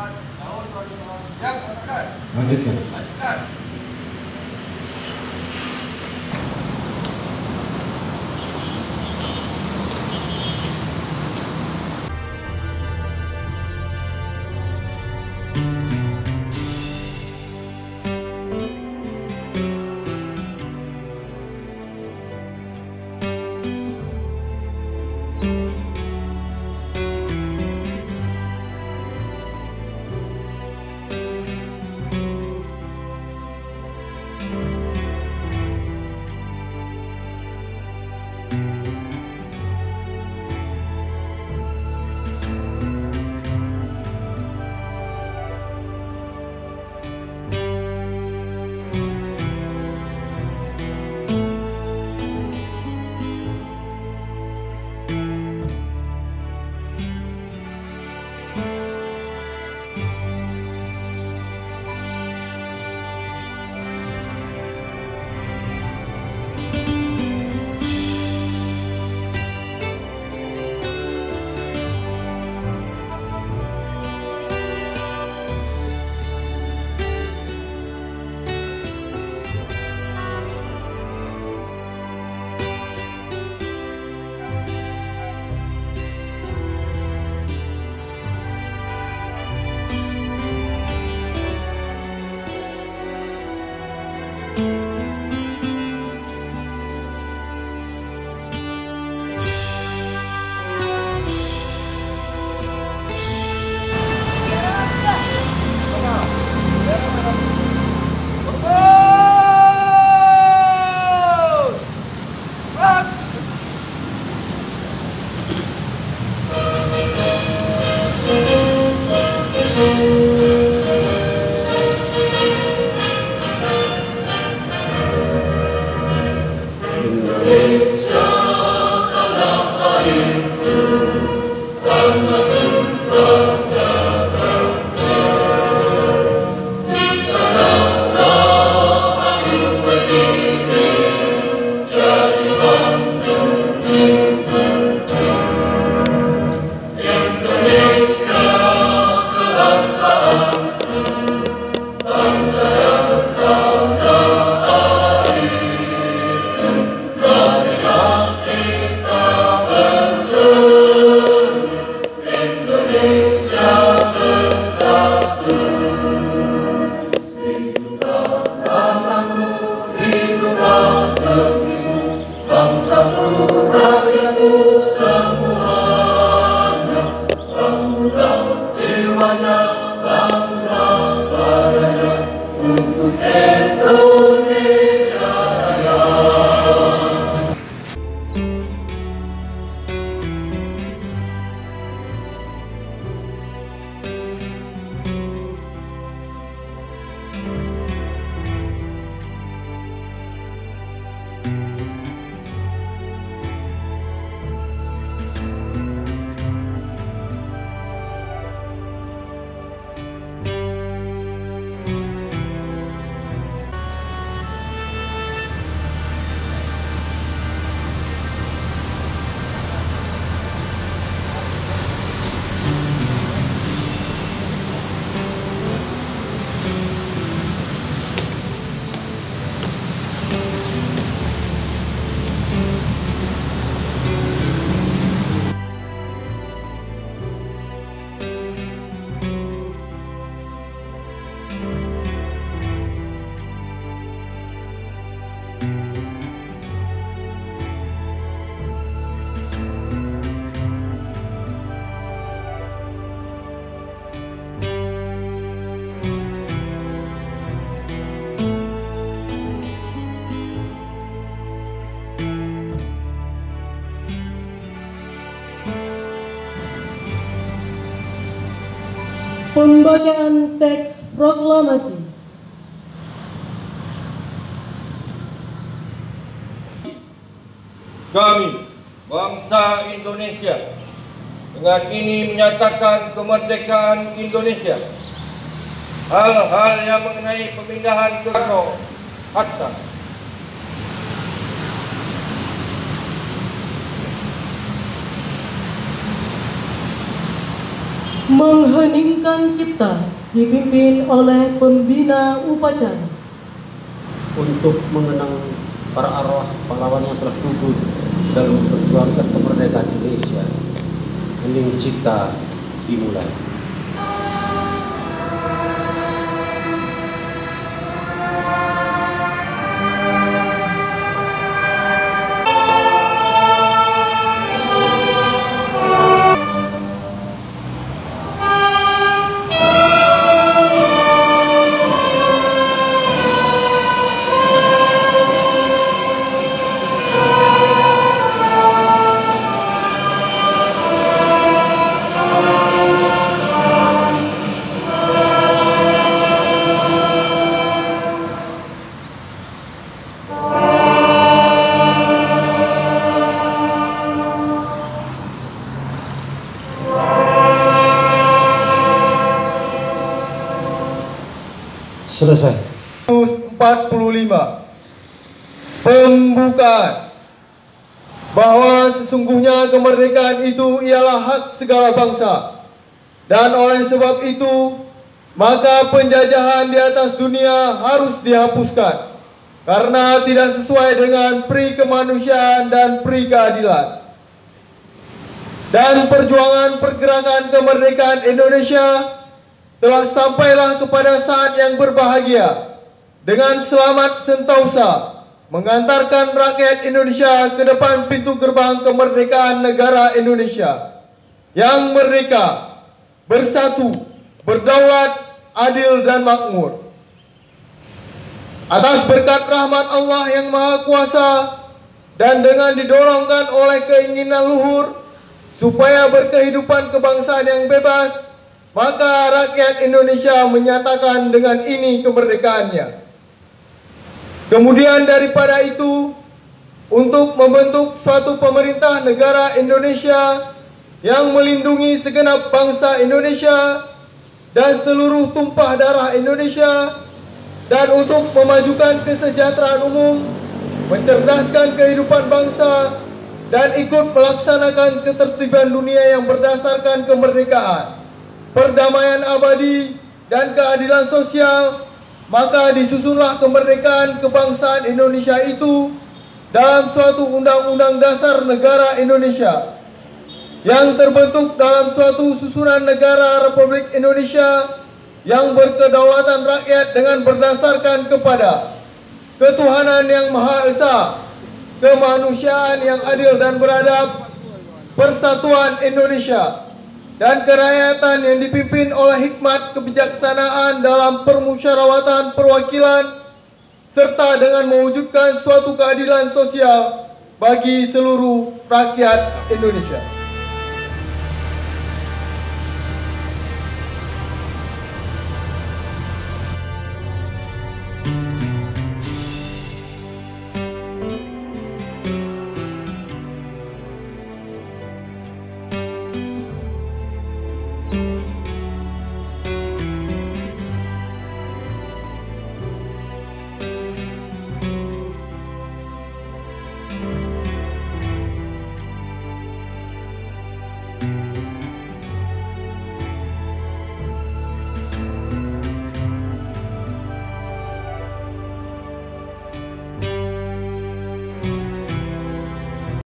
tahun 2009. Ya, katakan. Lanjutkan. Lanjutkan. Pembacaan teks proklamasi. Kami, bangsa Indonesia, dengan ini menyatakan kemerdekaan Indonesia. Hal-hal yang mengenai pemindahan ke Soekarno-Hatta Mengheningkan cipta dipimpin oleh pembina upacara. Untuk mengenang para arwah pahlawan yang telah gugur dalam memperjuangkan kemerdekaan Indonesia. Hening cipta dimulai. Selesai. 45. Pembukaan. Bahwa sesungguhnya kemerdekaan itu ialah hak segala bangsa. Dan oleh sebab itu, maka penjajahan di atas dunia harus dihapuskan. Karena tidak sesuai dengan pri kemanusiaan dan pri keadilan. Dan perjuangan pergerakan kemerdekaan Indonesia telah sampailah kepada saat yang berbahagia dengan selamat sentosa mengantarkan rakyat Indonesia ke depan pintu gerbang kemerdekaan negara Indonesia yang merdeka, bersatu, berdaulat, adil dan makmur. Atas berkat rahmat Allah yang Maha Kuasa dan dengan didorongkan oleh keinginan luhur supaya berkehidupan kebangsaan yang bebas, maka rakyat Indonesia menyatakan dengan ini kemerdekaannya. Kemudian daripada itu, untuk membentuk suatu pemerintah negara Indonesia yang melindungi segenap bangsa Indonesia dan seluruh tumpah darah Indonesia, dan untuk memajukan kesejahteraan umum, mencerdaskan kehidupan bangsa, dan ikut melaksanakan ketertiban dunia yang berdasarkan kemerdekaan, perdamaian abadi, dan keadilan sosial, maka disusunlah kemerdekaan kebangsaan Indonesia itu dalam suatu undang-undang dasar negara Indonesia yang terbentuk dalam suatu susunan negara Republik Indonesia yang berkedaulatan rakyat dengan berdasarkan kepada ketuhanan yang Maha Esa, kemanusiaan yang adil dan beradab, persatuan Indonesia, dan kerakyatan yang dipimpin oleh hikmat kebijaksanaan dalam permusyawaratan perwakilan, serta dengan mewujudkan suatu keadilan sosial bagi seluruh rakyat Indonesia.